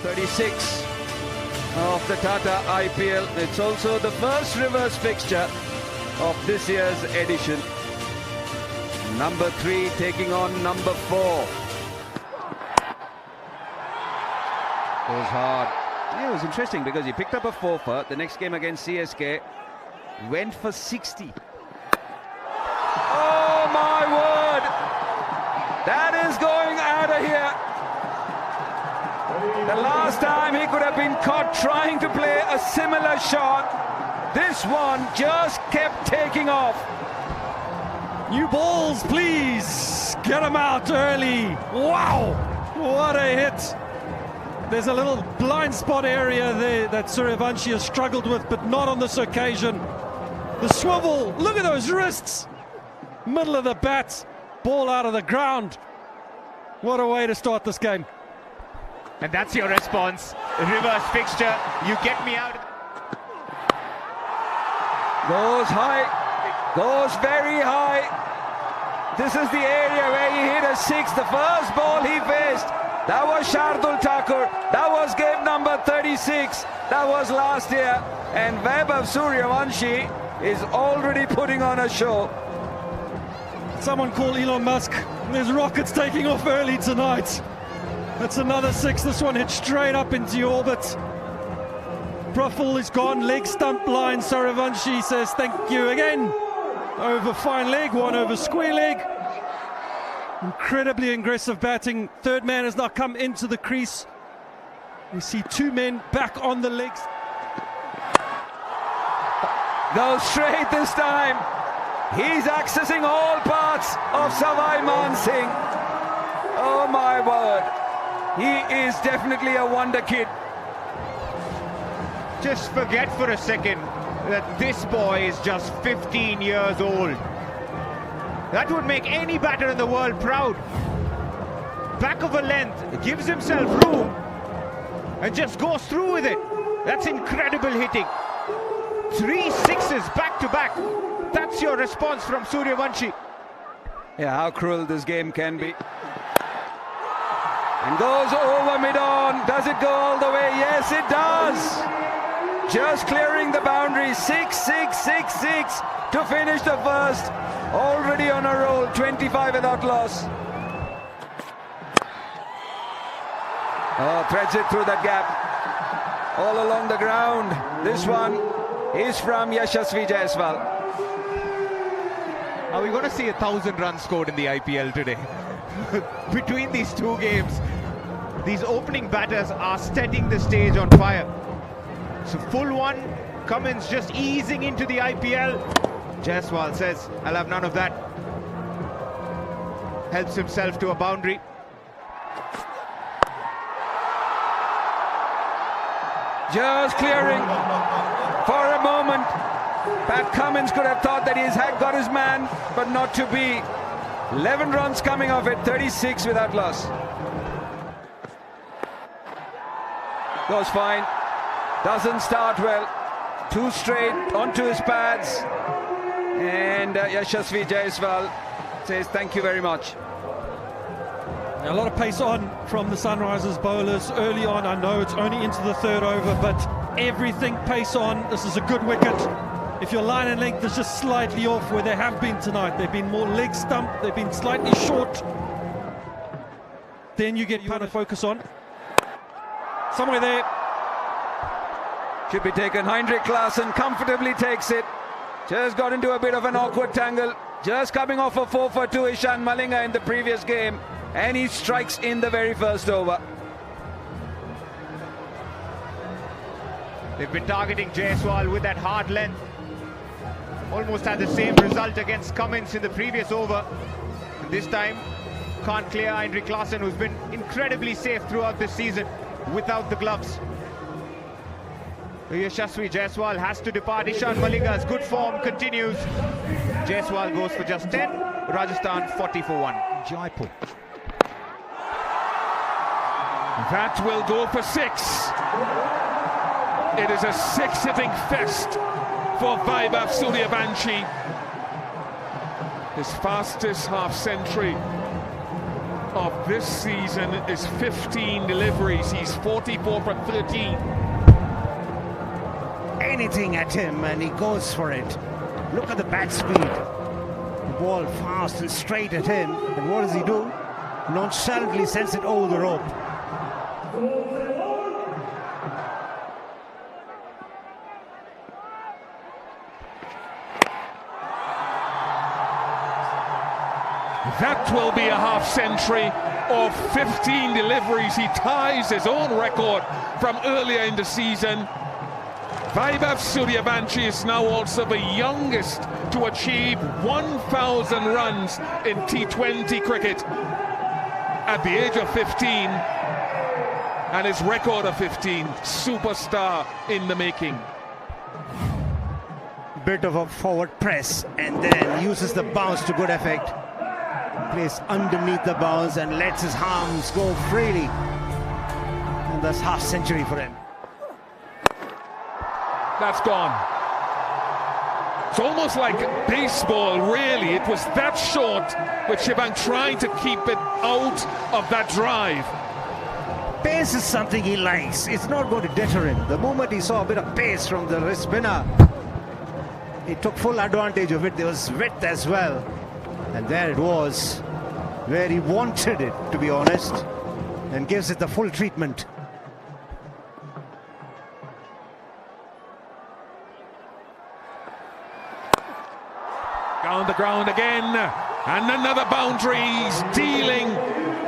36 of the Tata IPL. It's also the first reverse fixture of this year's edition. Number 3 taking on number 4. Goes hard. Yeah, it was interesting because he picked up a 4-for. The next game against CSK went for 60. Oh my word! That is going out of here. The last time he could have been caught trying to play a similar shot, this one just kept taking off. New balls, please. Get them out early. Wow, what a hit. There's a little blind spot area there that Suryavanshi has struggled with, but not on this occasion. The swivel, look at those wrists. Middle of the bat, ball out of the ground. What a way to start this game. And that's your response. Reverse fixture, you get me out. Goes high, goes very high. This is the area where he hit a 6. The first ball he faced, that was Shardul Thakur. That was game number 36. That was last year. And Vaibhav Suryavanshi is already putting on a show. Someone call Elon Musk. There's rockets taking off early tonight. That's another 6. This one hit straight up into orbit. Profil is gone, leg stump line. Suryavanshi says thank you again. Over fine leg, one over square leg. Incredibly aggressive batting. Third man has now come into the crease. We see 2 men back on the legs. Goes straight this time. He's accessing all parts of Savai Man Singh. Oh my word. He is definitely a wonder kid. Just forget for a second that this boy is just 15 years old. That would make any batter in the world proud. Back of a length, gives himself room and just goes through with it. That's incredible hitting. 3 sixes back to back. That's your response from Suryavanshi. Yeah, how cruel this game can be. And goes over mid-on. Does it go all the way? Yes, it does. Just clearing the boundary. 6, 6, 6, 6 to finish the first. Already on a roll. 25 without loss. Oh, threads it through that gap. All along the ground. This one is from Yashasvi Jaiswal. Are we going to see 1,000 runs scored in the IPL today? Between these 2 games, these opening batters are setting the stage on fire. So full one, Cummins just easing into the IPL. Jaiswal says, I'll have none of that. Helps himself to a boundary. Just clearing for a moment. Pat Cummins could have thought that he's got his man, but not to be. 11 runs coming off it, 36 without loss. Goes fine. Doesn't start well. 2 straight onto his pads. And Yashasvi Jaiswal says thank you very much. A lot of pace on from the Sunrisers bowlers early on. I know it's only into the 3rd over, but everything pace on. This is a good wicket. If your line and length is just slightly off where they have been tonight, they've been more leg stump, they've been slightly short, then you get kind of focus on. Somewhere there. Should be taken. Heinrich Klaasen comfortably takes it. Just got into a bit of an awkward tangle. Just coming off a 4 for 2 Ishan Malinga in the previous game. And he strikes in the very first over. They've been targeting Jaiswal with that hard length. Almost had the same result against Cummins in the previous over. And this time, can't clear Heinrich Klaasen, who's been incredibly safe throughout this season without the gloves. Yashasvi Jaiswal has to depart. Ishan Malinga's good form continues. Jaiswal goes for just 10. Rajasthan 40 for 1. Jaipur. That will go for 6. It is a 6-hitting fest for Vaibhav Suryavanshi. His fastest half-century of this season is 15 deliveries. He's 44 from 13. Anything at him and he goes for it. Look at the bat speed. The ball fast and straight at him. And what does he do? Nonchalantly sends it over the rope. That will be a half century of 15 deliveries. He ties his own record from earlier in the season. Vaibhav Suryavanshi is now also the youngest to achieve 1,000 runs in T20 cricket at the age of 15. And his record of 15, superstar in the making. Bit of a forward press and then uses the bounce to good effect. Plays underneath the bounce and lets his arms go freely. And that's half century for him. That's gone. It's almost like baseball, really. It was that short, with Shivang trying to keep it out of that drive. Pace is something he likes. It's not going to deter him. The moment he saw a bit of pace from the wrist spinner, he took full advantage of it. There was width as well. And there it was, where he wanted it, to be honest, and gives it the full treatment. Down the ground again, and another boundary. He's dealing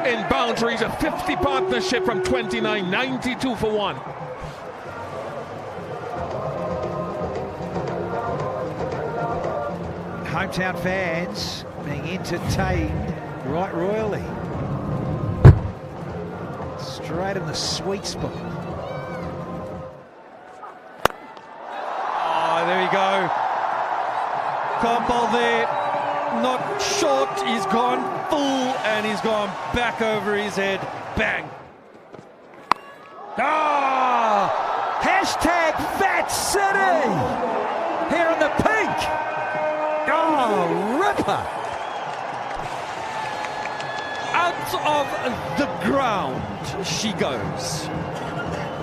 in boundaries, a 50 partnership from 29, 92 for 1. Hometown fans being entertained right royally. Straight in the sweet spot. Oh, there you go. Can't bowl there. Not short. He's gone full and he's gone back over his head. Bang. Hashtag Fat City here in the pink. Oh, ripper. Out of the ground she goes.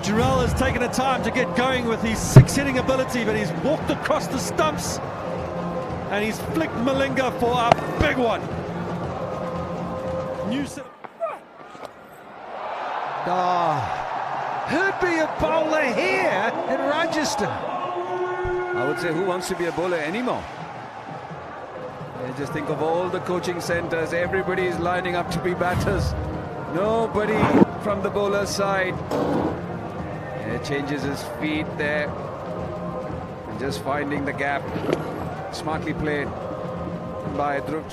Jarrell has taken the time to get going with his six-hitting ability, but he's walked across the stumps and he's flicked Malinga for a big one. Who'd be a bowler here in Rajasthan? I would say, who wants to be a bowler anymore? I just think of all the coaching centers, everybody is lining up to be batters. Nobody from the bowler side. Changes his feet there. And just finding the gap. Smartly played by Dhruv.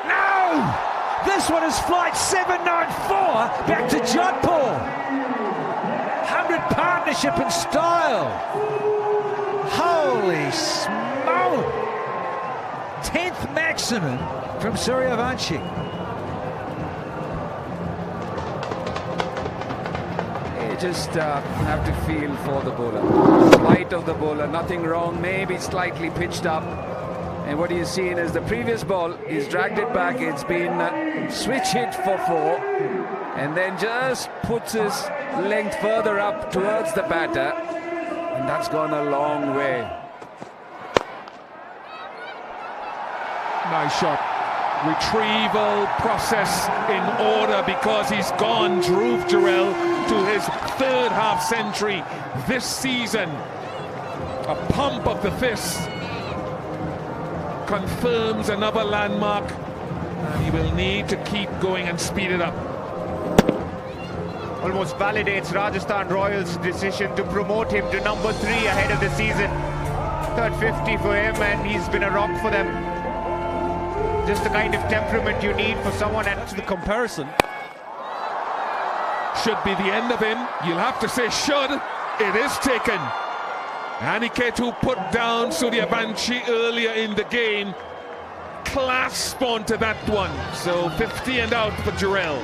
No! This one is flight 794 back to Jodhpur. 100 partnership and style. Holy smoke! 10th maximum from Suryavanshi. You just have to feel for the bowler. Flight of the bowler, nothing wrong, maybe slightly pitched up. And what he's seen is the previous ball, he's dragged it back, it's been switch hit for 4, and then just puts his length further up towards the batter, and that's gone a long way. Nice shot. Retrieval process in order because he's gone, Dhruv Jarrell, to his 3rd half century this season. A pump of the fist confirms another landmark, and he will need to keep going and speed it up. Almost validates Rajasthan Royals' decision to promote him to number 3 ahead of the season. 3rd 50 for him, and he's been a rock for them. Just the kind of temperament you need for someone. And To the comparison. Should be the end of him. You'll have to say should. It is taken. Aniketu put down Suryavanshi earlier in the game. Clasp onto that one. So 50 and out for Jarrell.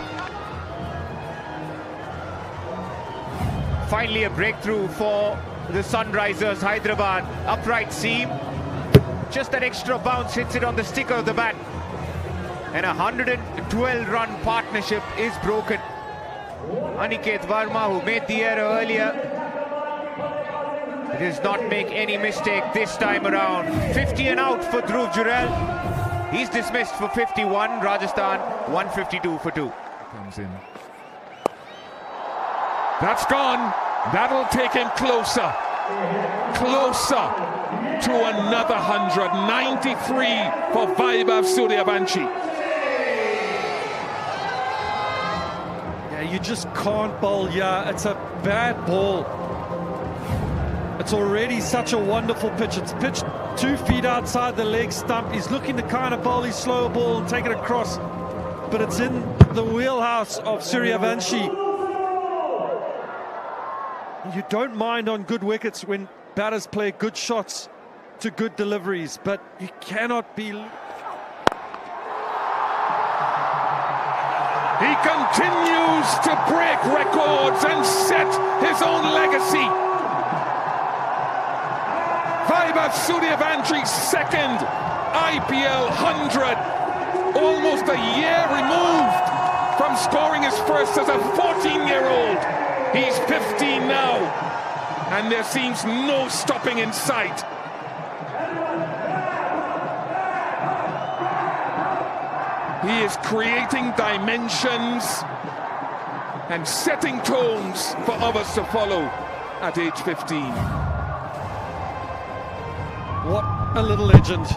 finally a breakthrough for the Sunrisers Hyderabad. Upright seam. Just that extra bounce hits it on the sticker of the bat. And 100 12-run partnership is broken. Aniket Verma, who made the error earlier, does not make any mistake this time around. 50 and out for Dhruv Jurel. He's dismissed for 51. Rajasthan 152 for 2. Comes in. That's gone. That'll take him closer. Closer to another 193 for Vaibhav Suryavanshi. Yeah, you just can't bowl. Yeah, it's a bad ball. It's already such a wonderful pitch. It's pitched 2 feet outside the leg stump. He's looking to kind of bowl his slower ball and take it across, but it's in the wheelhouse of Suryavanshi. You don't mind on good wickets when batters play good shots to good deliveries, but you cannot be... He continues to break records and set his own legacy. Vaibhav Suryavanchi's second IPL 100, almost a year removed from scoring his first as a 14-year-old. He's 15 now, and there seems no stopping in sight. He is creating dimensions and setting tones for others to follow at age 15. What a little legend,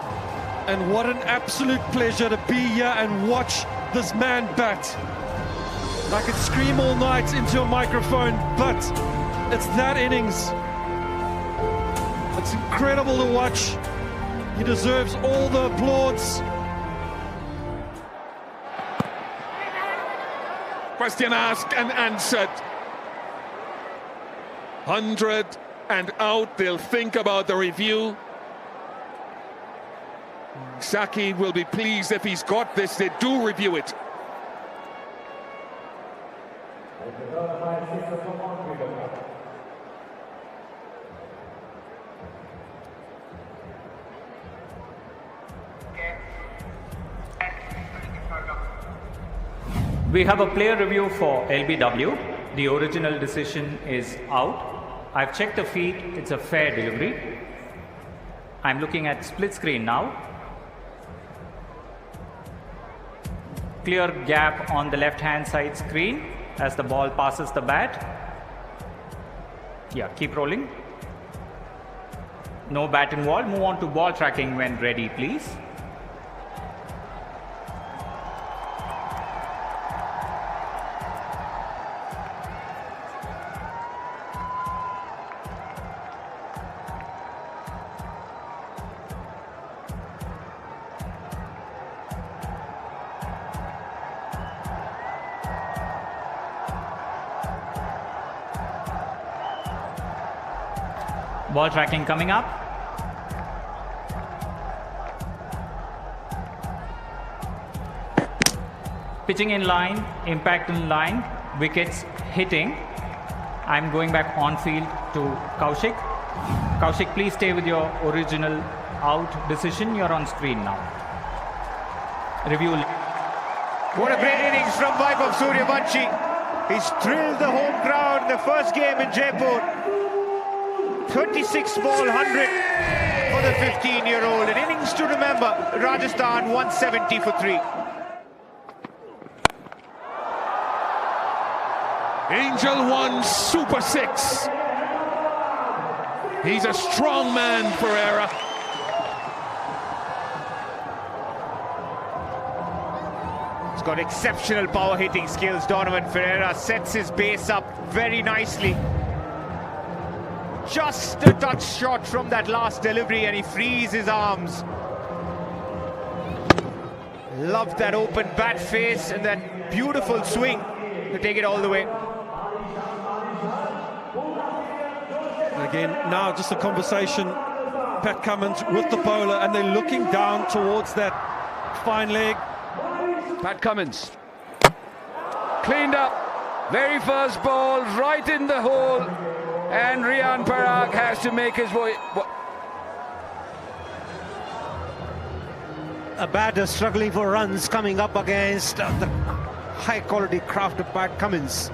and what an absolute pleasure to be here and watch this man bat. I could scream all night into a microphone, but it's that innings. It's incredible to watch. He deserves all the applause. Question asked and answered. 100 and out. They'll think about the review. Saki will be pleased if he's got this. They do review it. We have a player review for LBW. The original decision is out. I've checked the feed. It's a fair delivery. I'm looking at split screen now. Clear gap on the left-hand side screen as the ball passes the bat. Yeah, keep rolling. No bat involved. Move on to ball tracking when ready, please. Ball tracking coming up. Pitching in line, impact in line, wickets hitting. I'm going back on field to Kaushik. Kaushik, please stay with your original out decision. You're on screen now. Review. What a great innings from Vaibhav Suryavanshi. He's thrilled the home crowd in the first game in Jaipur. 36 ball 100 for the 15-year-old. An innings to remember. Rajasthan 170 for 3. Angel 1 Super 6. He's a strong man, Ferreira. He's got exceptional power hitting skills. Donovan Ferreira sets his base up very nicely. Just a touch shot from that last delivery and he frees his arms. Loved that open bat face and that beautiful swing to take it all the way. Again, now just a conversation, Pat Cummins with the bowler, and they're looking down towards that fine leg. Pat Cummins. Cleaned up. Very first ball, right in the hole. And Rian Parag has to make his way. A batter struggling for runs coming up against the high quality craft of Pat Cummins.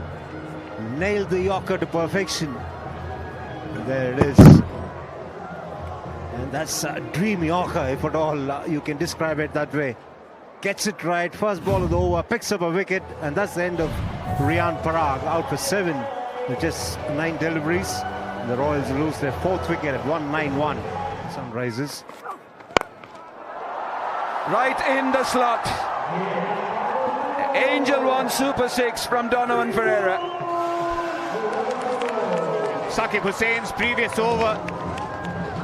Nailed the Yorker to perfection. And there it is. And that's a dream Yorker, if at all you can describe it that way. Gets it right, first ball of the over, picks up a wicket, and that's the end of Rian Parag, out for 7 with just 9 deliveries. And the Royals lose their 4th wicket at 191. Sunrisers. Right in the slot. Angel 1 super 6 from Donovan Ferreira. Saqib Hussein's previous over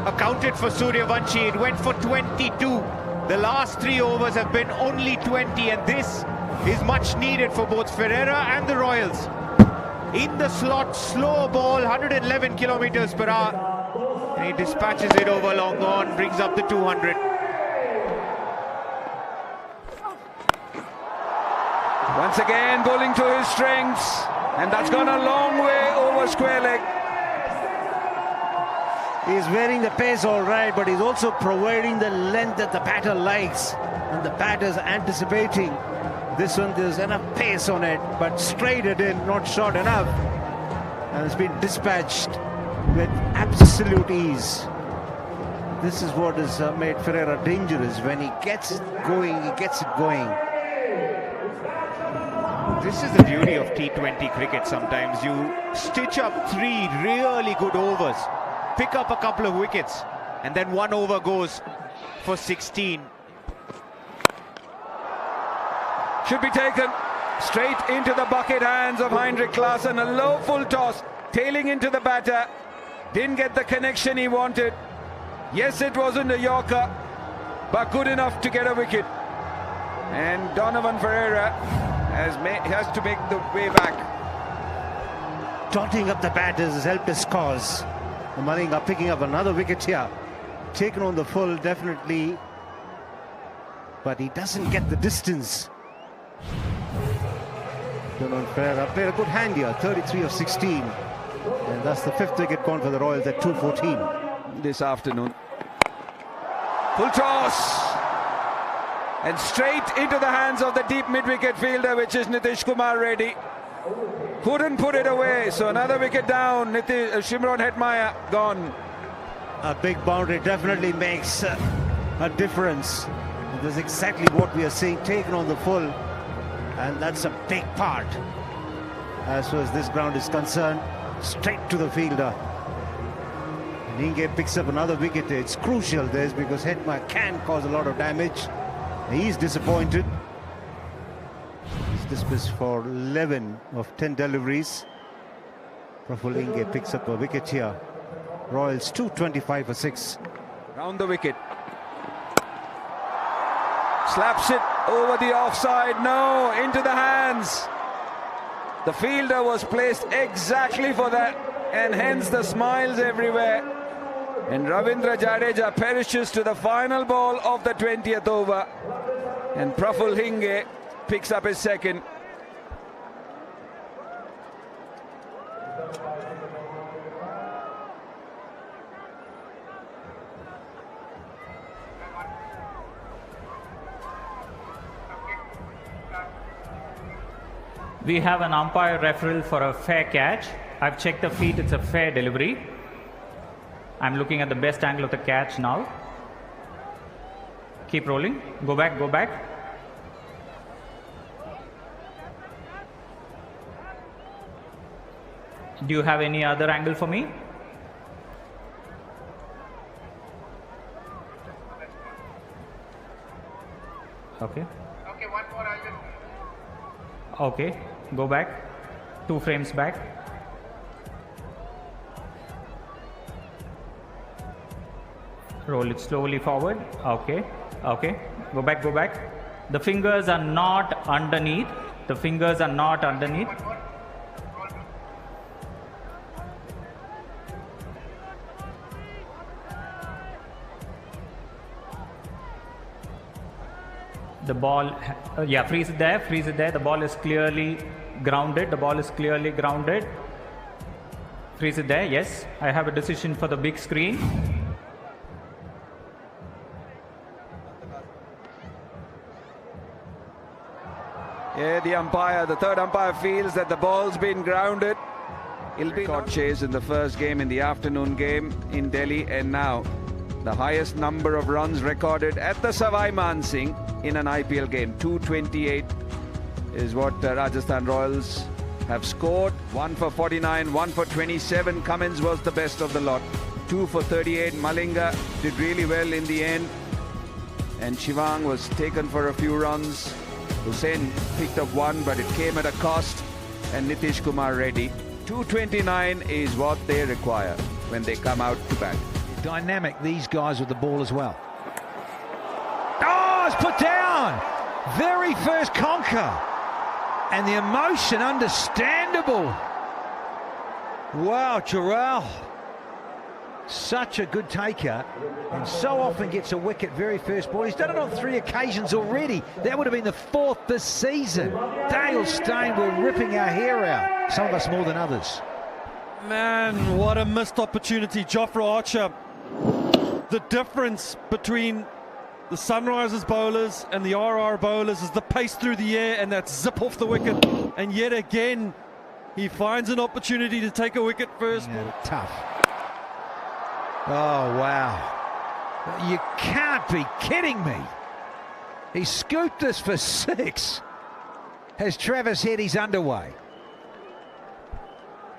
accounted for Suryavanshi. It went for 22. The last 3 overs have been only 20, and this is much needed for both Ferreira and the Royals. In the slot, slow ball, 111 kilometers per hour. And he dispatches it over long on, brings up the 200. Once again bowling to his strengths, and that's gone a long way over square leg. He's wearing the pace all right, but he's also providing the length that the batter likes, and the batter's anticipating. This one, there's enough pace on it, but straight it in, not short enough, and it's been dispatched with absolute ease. This is what has made Ferreira dangerous. When he gets it going, he gets it going. This is the beauty of T20 cricket. Sometimes you stitch up 3 really good overs, pick up a couple of wickets, and then 1 over goes for 16. Should be taken straight into the bucket hands of Heinrich Klaasen. A low full toss, tailing into the batter. Didn't get the connection he wanted. Yes, it wasn't a Yorker, but good enough to get a wicket. And Donovan Ferreira has to make the way back. Dotting up the batters has helped his cause. The Malinga picking up another wicket here. Taken on the full, definitely. But he doesn't get the distance. Donovan Ferreira played a good hand here, 33 of 16. And that's the 5th wicket gone for the Royals at 2:14. This afternoon. Full toss. And straight into the hands of the deep mid-wicket fielder, which is Nitish Kumar Reddy. Couldn't put it away, so another wicket down. Shimron Hetmaya gone. A big boundary definitely makes a difference. That's exactly what we are seeing, taken on the full. And that's a big part. As far as this ground is concerned, straight to the fielder. Ninge picks up another wicket. It's crucial this, because Hetmaya can cause a lot of damage. He's disappointed. He's dismissed for 11 of 10 deliveries. Praful Inge picks up a wicket here. Royals 225 for 6. Round the wicket. Slaps it over the offside. No, into the hands. The fielder was placed exactly for that, and hence the smiles everywhere. And Ravindra Jadeja perishes to the final ball of the 20th over. And Praful Hinge picks up his 2nd. We have an umpire referral for a fair catch. I've checked the feet, it's a fair delivery. I'm looking at the best angle of the catch now. Keep rolling. Go back, go back. Do you have any other angle for me? Okay. Okay, one more. I'll just. Okay, go back. 2 frames back. Roll it slowly forward. Okay, okay. Go back, go back. The fingers are not underneath. The fingers are not underneath. The ball, yeah, freeze it there, freeze it there. The ball is clearly grounded. The ball is clearly grounded. Freeze it there, yes. I have a decision for the big screen. Yeah, the third umpire feels that the ball's been grounded. It'll be caught chase in the first game, in the afternoon game in Delhi, and now the highest number of runs recorded at the Savai Man Singh in an IPL game. 228 is what Rajasthan Royals have scored. 1 for 49, 1 for 27. Cummins was the best of the lot. 2 for 38. Malinga did really well in the end. And Shivang was taken for a few runs. Hussain picked up 1, but it came at a cost. And Nitish Kumar Reddy. 229 is what they require when they come out to bat. Dynamic, these guys with the ball as well. Oh, it's put down! Very first conquer. And the emotion understandable. Wow, Jarrell. Such a good taker, and so often gets a wicket very first ball. He's done it on 3 occasions already. That would have been the 4th this season. Dale Steyn were ripping our hair out. Some of us more than others. Man, what a missed opportunity. Jofra Archer. The difference between the Sunrisers bowlers and the RR bowlers is the pace through the air and that zip off the wicket. And yet again, he finds an opportunity to take a wicket first. Yeah, tough. Oh, wow. You can't be kidding me. He scooped this for 6. Has Travis Headies underway?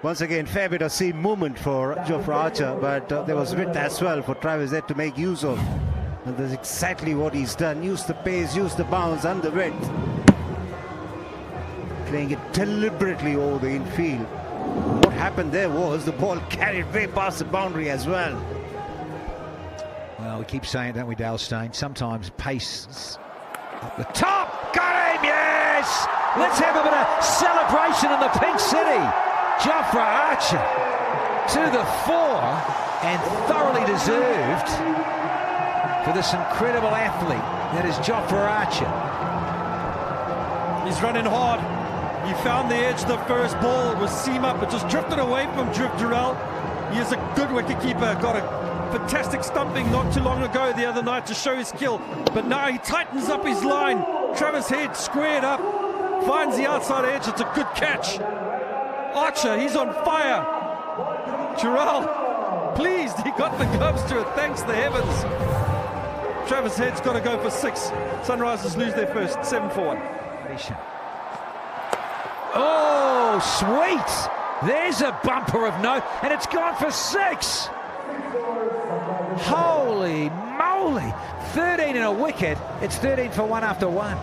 Once again, fair bit of seam movement for Jofra Archer, but there was width as well for Travis Head to make use of. And that's exactly what he's done. Use the pace, use the bounce and the width. Playing it deliberately over the infield. What happened there was the ball carried way past the boundary as well. Well, we keep saying it, don't we, Dale Steyn? Sometimes pace up the top. Got him, yes! Let's have a bit of celebration in the Pink City. Jofra Archer to the fore, and thoroughly deserved for this incredible athlete that is Jofra Archer. He's running hard. He found the edge the first ball. It was seam up. It just drifted away from Jarrell. He is a good wicketkeeper. Got a fantastic stumping not too long ago the other night to show his skill. But now he tightens up his line. Travis Head squared up. Finds the outside edge. It's a good catch. Archer, he's on fire. Jarrell, pleased he got the gloves to it. Thanks the heavens. Travis Head's got to go for 6. Sunrisers lose their first. 7 for 1. Oh, sweet. There's a bumper of note, and it's gone for 6. Holy moly. 13 in a wicket. It's 13 for 1 after 1.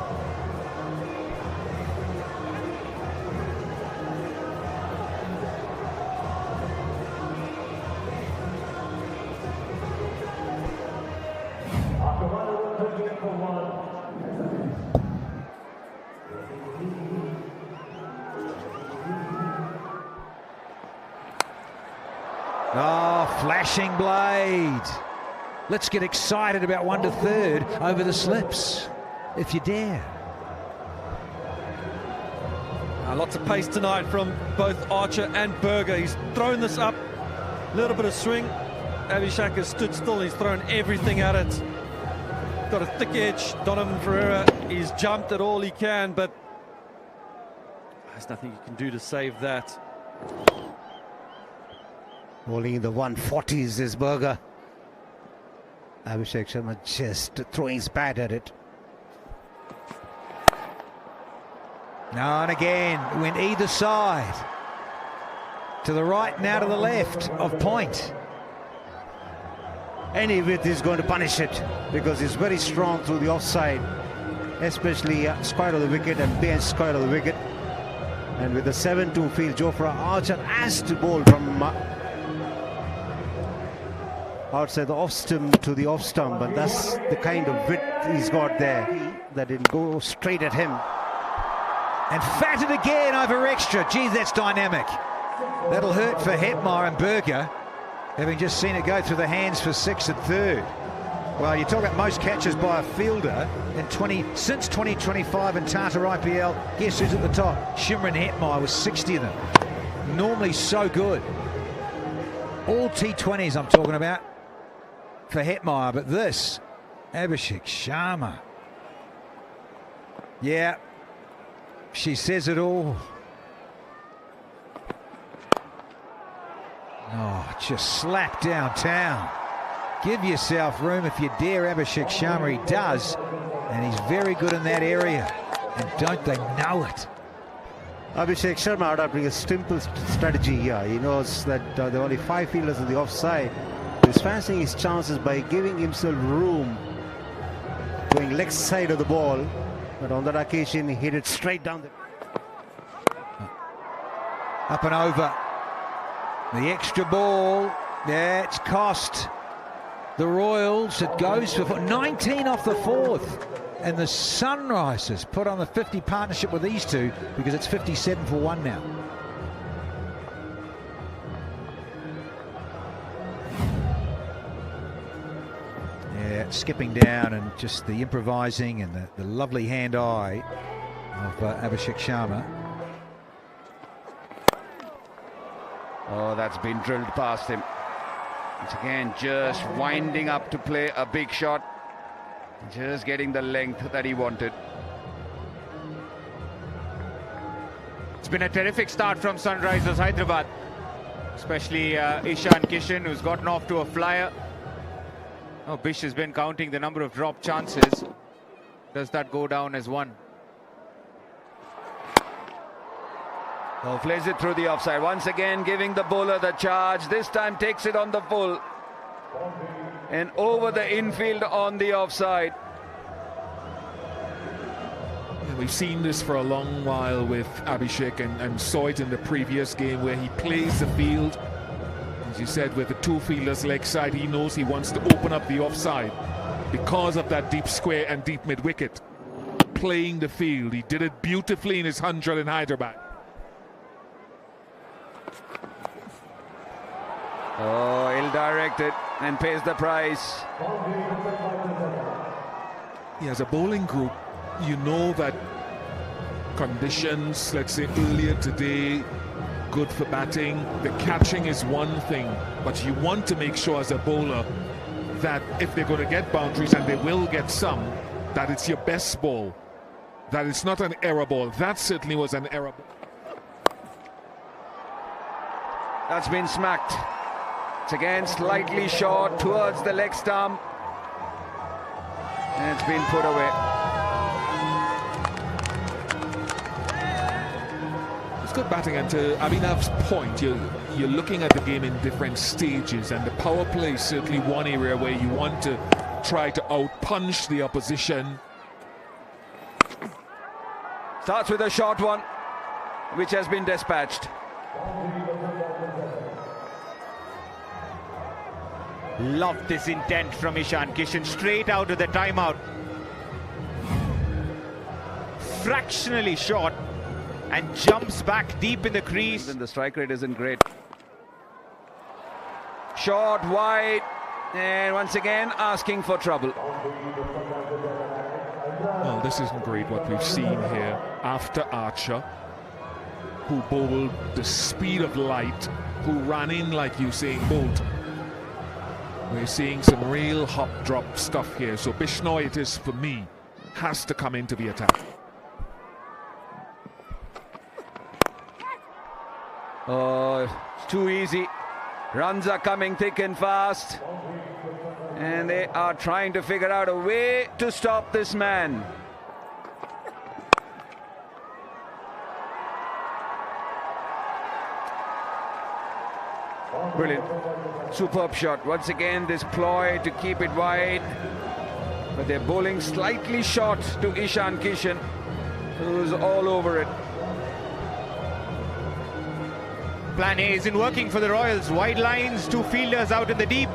Oh, flashing blade. Let's get excited about 1 to 3rd over the slips, if you dare. Lots of pace tonight from both Archer and Berger. He's thrown this up, a little bit of swing. Abhishek has stood still. He's thrown everything at it. Got a thick edge. Donovan Ferreira, he's jumped at all he can, but there's nothing you can do to save that. Only in the 140s is Berger. Abhishek Sharma just throwing his bat at it. Now and again, went either side. To the right, now to the left of point. Any width is going to punish it because he's very strong through the offside, especially square of the wicket and behind square of the wicket. And with the 7-2 field, Jofra Archer has to bowl from outside the off stump to the off stump, and that's the kind of width he's got there. That didn't go straight at him. And fatted again over extra. Geez, that's dynamic. That'll hurt for Hetmar and Berger, having just seen it go through the hands for 6 at 3rd. Well, you talk about most catches by a fielder in since 2025 in Tata IPL. Guess who's at the top? Shimron Hetmar with 60 of them. Normally so good. All T20s I'm talking about for Hetmar, but this, Abhishek Sharma. Yeah, She says it all. Oh, just slap downtown. Give yourself room if you dare, Abhishek Sharma. He does, and he's very good in that area. And don't they know it? Abhishek Sharma adopting a simple strategy here. He knows that there are only 5 fielders in the offside. He's fancying his chances by giving himself room, going leg side of the ball. But on that occasion, he hit it straight down the... Up and over. The extra ball. Yeah, it's cost the Royals. It goes for 19 off the fourth. And the Sunrisers put on the 50 partnership with these two because it's 57 for 1 now. Yeah, skipping down and just the improvising and the lovely hand-eye of Abhishek Sharma. Oh, that's been drilled past him. Once again, just winding up to play a big shot. Just getting the length that he wanted. It's been a terrific start from Sunrisers Hyderabad, especially Ishan Kishan, who's gotten off to a flyer. Oh, Bish has been counting the number of drop chances. Does that go down as 1? Oh, plays it through the offside. Once again, giving the bowler the charge. This time takes it on the full. And over the infield on the offside. We've seen this for a long while with Abhishek and saw it in the previous game where he plays the field. As you said, with the 2 fielders leg side, he knows he wants to open up the offside because of that deep square and deep mid-wicket. Playing the field. He did it beautifully in his 100 in Hyderabad. Oh, ill-directed and pays the price. He has a bowling group. You know that conditions, let's say earlier today, good for batting. The catching is one thing, but you want to make sure as a bowler that if they're going to get boundaries, and they will get some, that it's your best ball, that it's not an error ball. That certainly was an error ball. That's been smacked. It's again slightly short towards the leg stump. And it's been put away. It's good batting, and to Abhinav's point, you're looking at the game in different stages, and the power play is certainly one area where you want to try to out-punch the opposition. Starts with a short one, which has been dispatched. Love this intent from Ishan Kishan, straight out of the timeout. Fractionally short and jumps back deep in the crease. Even the strike rate isn't great. Short, wide, and once again asking for trouble. Well, this isn't great what we've seen here after Archer, who bowled the speed of light, who ran in like Usain Bolt. We're seeing some real hop-drop stuff here. So Bishnoi, it is for me, has to come into the attack. Oh, it's too easy. Runs are coming thick and fast. And they are trying to figure out a way to stop this man. Brilliant. Superb shot. Once again, this ploy to keep it wide. But they're bowling slightly short to Ishan Kishan, who's all over it. Plan A isn't working for the Royals. Wide lines, 2 fielders out in the deep.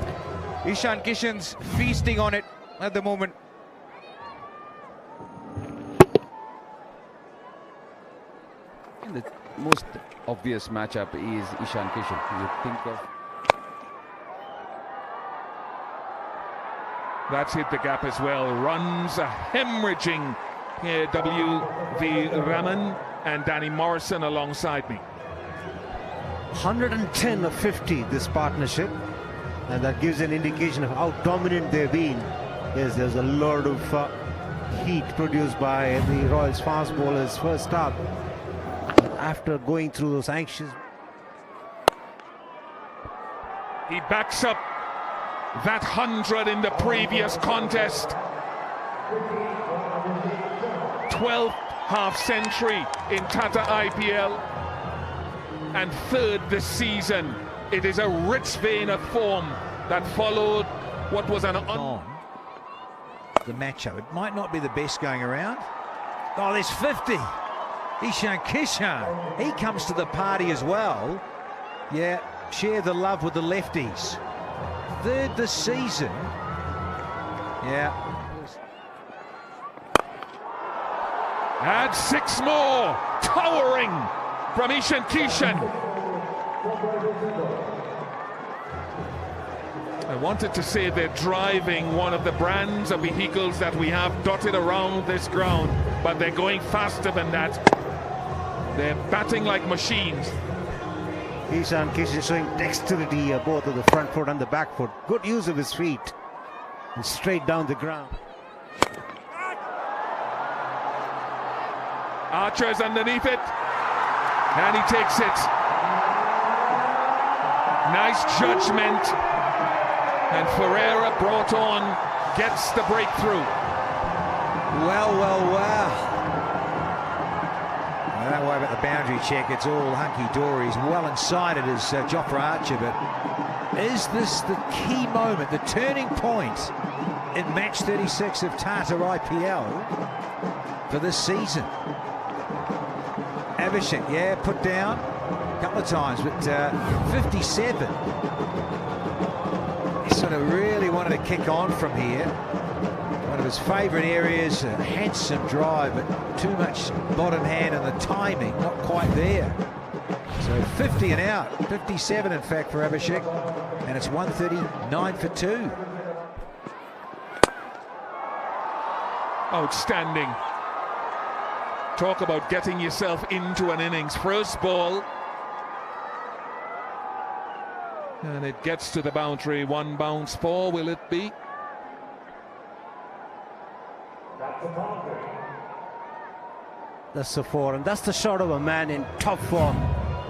Ishan Kishan's feasting on it at the moment. And the most obvious matchup is Ishan Kishan. You think of. That's hit the gap as well. Runs are hemorrhaging here. W.V. Raman and Danny Morrison alongside me. 110 of 50 this partnership, and that gives an indication of how dominant they've been. Yes, there's a lot of heat produced by the Royals fast bowlers first up. After going through those anxious... He backs up that 100 in the previous contest. 12th half-century in Tata IPL and 3rd this season. It is a rich vein of form that followed what was an the matchup. It might not be the best going around. Oh, there's 50. Ishan Kishan, he comes to the party as well. Yeah, share the love with the lefties. 3rd this season. Yeah. And 6 more, towering from Ishan Kishan. I wanted to say they're driving one of the brands of vehicles that we have dotted around this ground, but they're going faster than that. They're batting like machines. Ishan Kishan showing dexterity both of the front foot and the back foot. Good use of his feet. And straight down the ground. Archer's underneath it. And he takes it. Nice judgment. And Ferreira brought on, gets the breakthrough. Well. Don't worry about the boundary check, it's all hunky-dory. He's well inside it as Jofra Archer, but is this the key moment, the turning point in match 36 of Tata IPL for this season? Abhishek, yeah, put down a couple of times, but 57. He sort of really wanted to kick on from here. One of his favourite areas, a handsome drive, but too much bottom hand and the timing not quite there. So 50 and out, 57 in fact for Abhishek, and it's 139 for 2. Outstanding. Talk about getting yourself into an innings. First ball. And it gets to the boundary. 1 bounce 4, will it be? That's the 4, and that's the shot of a man in top form.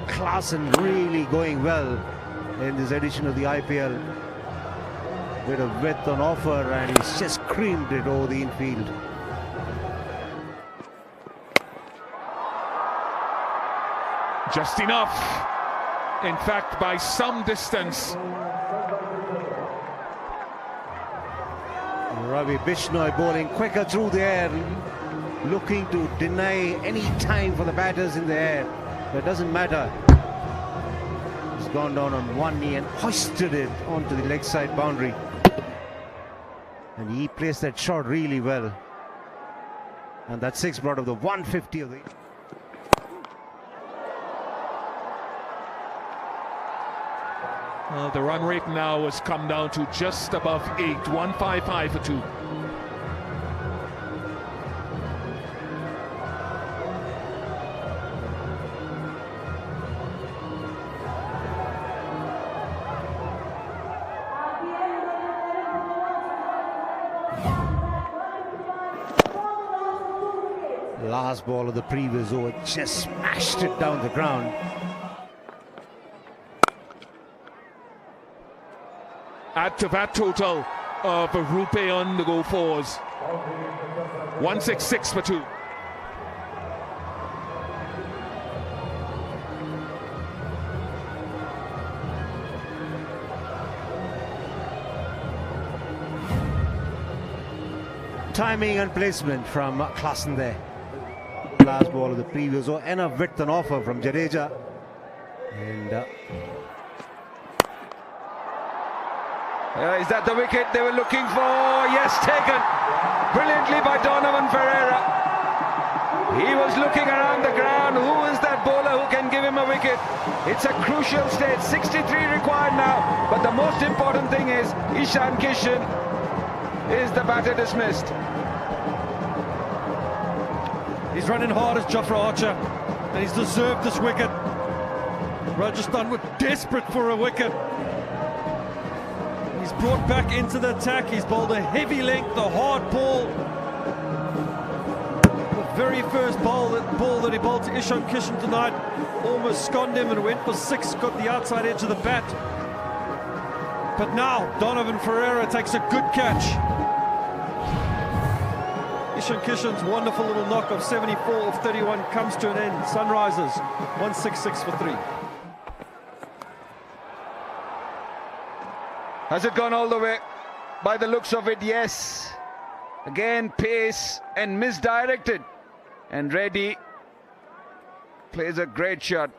Klaasen really going well in this edition of the IPL. Bit of width on offer, and he's just creamed it over the infield. Just enough. In fact, by some distance. Ravi Bishnoi bowling quicker through the air, looking to deny any time for the batters in the air. But it doesn't matter. He's gone down on one knee and hoisted it onto the leg side boundary. And he placed that shot really well. And that 6 brought up the 150 of the... The run rate now has come down to just above 8, 155 for 2. Last ball of the previous over, just smashed it down the ground. Add to that total of Rupe on the go fours. 166 for 2. Timing and placement from Klaasen there. Last ball of the previous over, enough width and offer from Jadeja. And is that the wicket they were looking for? Yes, taken brilliantly by Donovan Ferreira. He was looking around the ground. Who is that bowler who can give him a wicket? It's a crucial stage. 63 required now. But the most important thing is Ishan Kishan is the batter dismissed. He's running hard as Jofra Archer, and he's deserved this wicket. Rajasthan were desperate for a wicket. He's brought back into the attack. He's bowled a heavy length, a hard ball. very first ball that he bowled to Ishan Kishan tonight almost sconned him and went for 6, got the outside edge of the bat. But now Donovan Ferreira takes a good catch. Ishan Kishan's wonderful little knock of 74 of 31 comes to an end. Sunrisers 166 for 3. Has it gone all the way? By the looks of it, yes. Again, pace and misdirected. And Reddy plays a great shot.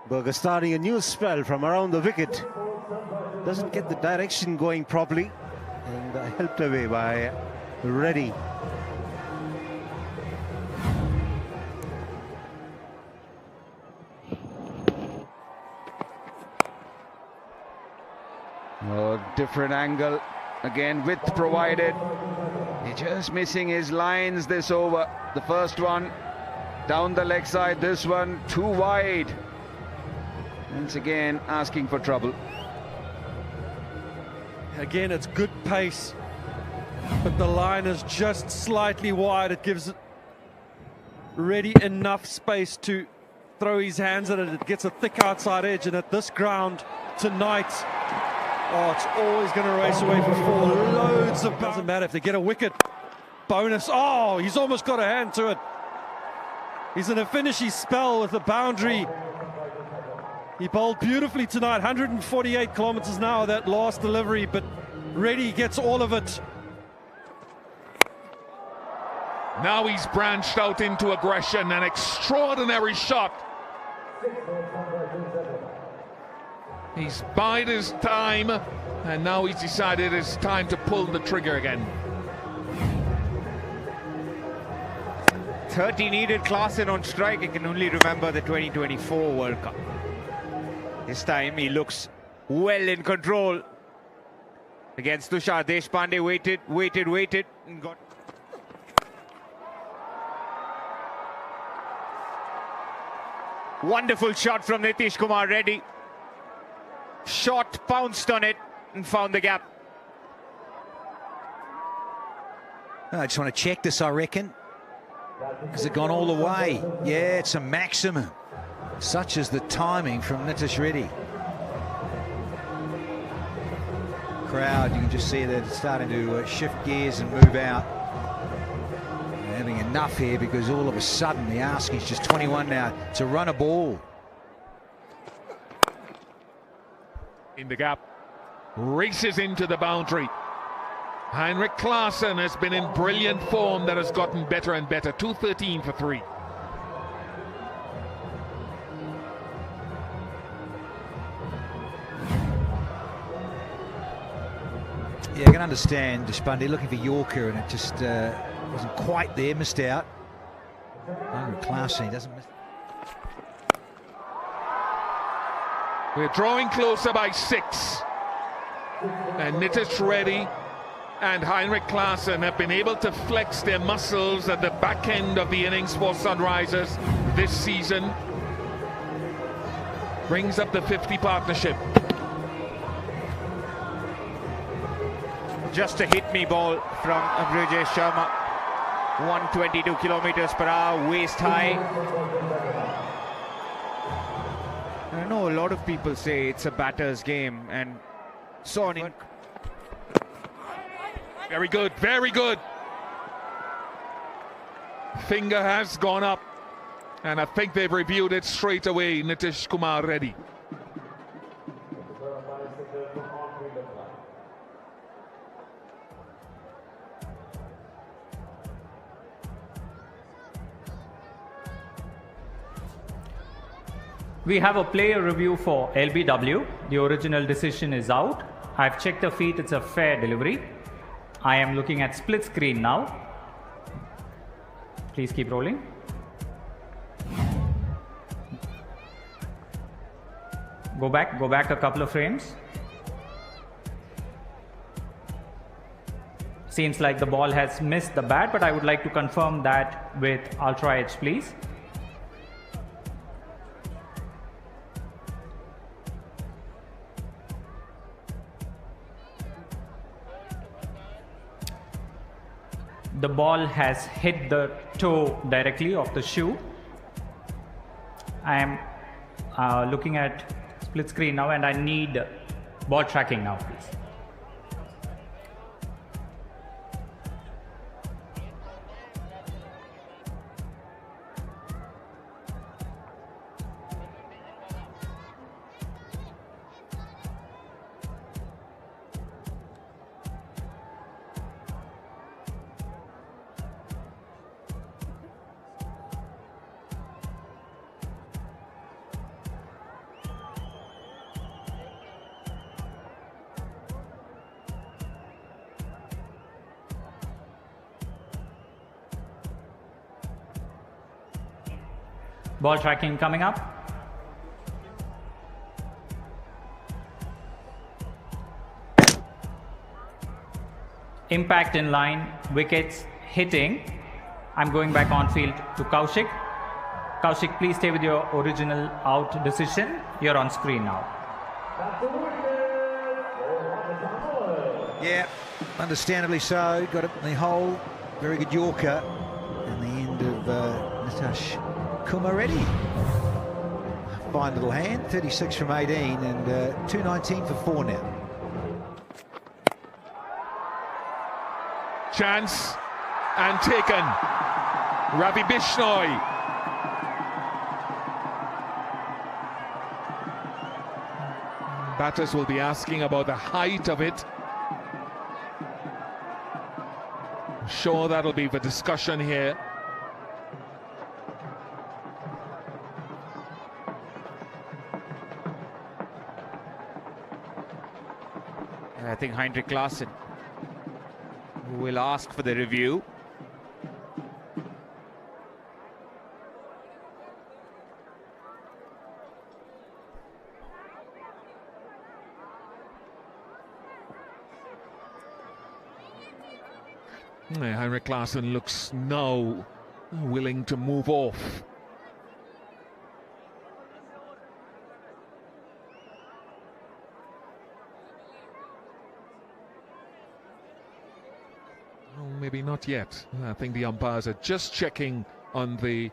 Berger starting a new spell from around the wicket. Doesn't get the direction going properly. And helped away by Reddy. Oh, different angle. Again, width provided. He's just missing his lines this over. The first one down the leg side. This one too wide. Once again, asking for trouble. Again, it's good pace, but the line is just slightly wide. It gives Reddy enough space to throw his hands at it. It gets a thick outside edge, and at this ground tonight, oh, it's always going to race away for 4. Loads of... Doesn't matter if they get a wicket. Bonus. Oh, he's almost got a hand to it. He's in a finishy spell with the boundary. He bowled beautifully tonight. 148 kilometers an hour, that last delivery, but Reddy gets all of it. Now he's branched out into aggression. An extraordinary shot. He's bided his time, and now he's decided it's time to pull the trigger again. 30 needed Klaasen on strike. I can only remember the 2024 World Cup. This time he looks well in control. Against Tushar Deshpande, waited, and got... Wonderful shot from Nitish Kumar Reddy. Shot, pounced on it, and found the gap. I just want to check this, I reckon. Has it gone all the way? Yeah, it's a maximum. Such is the timing from Nitish Reddy. Crowd, you can just see that it's starting to shift gears and move out. They're having enough here because all of a sudden the asking is just 21 now to run a ball. In the gap, races into the boundary. Heinrich Klaasen has been in brilliant form that has gotten better and better. 213 for 3. Yeah, I can understand Deshpande looking for Yorker, and it just wasn't quite there, missed out. Heinrich Klaasen, he doesn't miss. We're drawing closer by 6. And Nitish Reddy and Heinrich Klaasen have been able to flex their muscles at the back end of the innings for Sunrisers this season. Brings up the 50 partnership. Just a hit-me ball from Brijesh Sharma. 122 kilometers per hour, waist high. I know a lot of people say it's a batter's game, and so on. Very good, very good. Finger has gone up, and I think they've reviewed it straight away. Nitish Kumar Reddy. We have a player review for LBW. The original decision is out. I've checked the feet, it's a fair delivery. I am looking at split screen now. Please keep rolling. Go back a couple of frames. Seems like the ball has missed the bat, but I would like to confirm that with Ultra Edge, please. the ball has hit the toe directly of the shoe. I am looking at split screen now, and I need ball tracking now, please. Ball tracking coming up. Impact in line, wickets hitting. I'm going back on field to Kaushik. Kaushik, please stay with your original out decision. You're on screen now. Yeah, understandably so. Got it in the hole. Very good Yorker. And the end of Nitesh Kumareddy. Fine little hand. 36 from 18 and 219 for 4 now. Chance and taken. Ravi Bishnoi. Batters will be asking about the height of it. I'm sure that'll be the discussion here. I think Heinrich Klaasen will ask for the review. Heinrich Klaasen looks now willing to move off. Maybe not yet. I think the umpires are just checking on the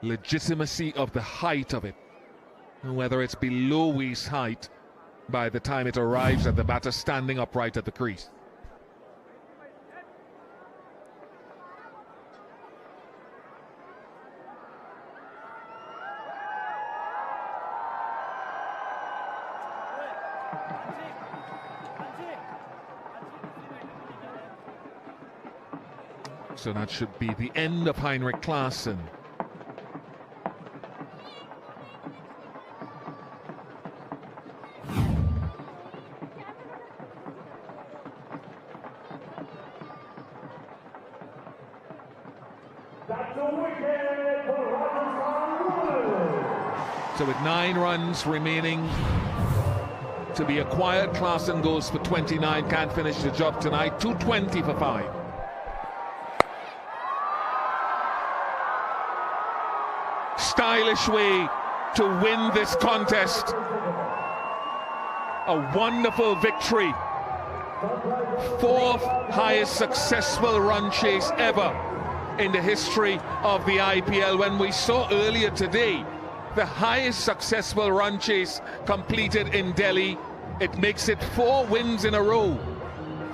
legitimacy of the height of it, whether it's below waist height by the time it arrives at the batter standing upright at the crease. So that should be the end of Heinrich Klaasen. So with 9 runs remaining to be acquired, Klaasen goes for 29, can't finish the job tonight, 220 for 5. Stylish way to win this contest. A wonderful victory. 4th highest successful run chase ever in the history of the IPL. When we saw earlier today the highest successful run chase completed in Delhi, it makes it 4 wins in a row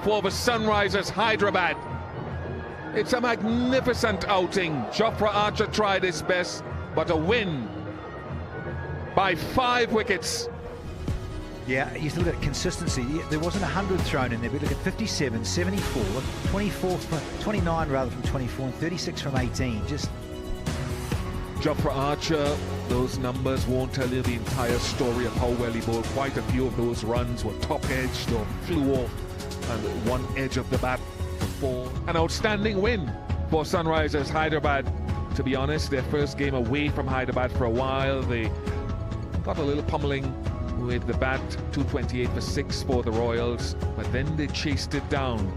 for the Sunrisers Hyderabad. It's a magnificent outing. Jofra Archer tried his best, but a win by 5 wickets. Yeah, you still got consistency. There wasn't 100 thrown in there, but look at 57, 74, 24, 29 rather from 24, and 36 from 18. Just Jofra Archer, those numbers won't tell you the entire story of how well he bowled. Quite a few of those runs were top-edged or flew off and one edge of the bat for 4. An outstanding win for Sunrisers Hyderabad. To be honest, their first game away from Hyderabad for a while. They got a little pummeling with the bat, 228 for 6 for the Royals, but then they chased it down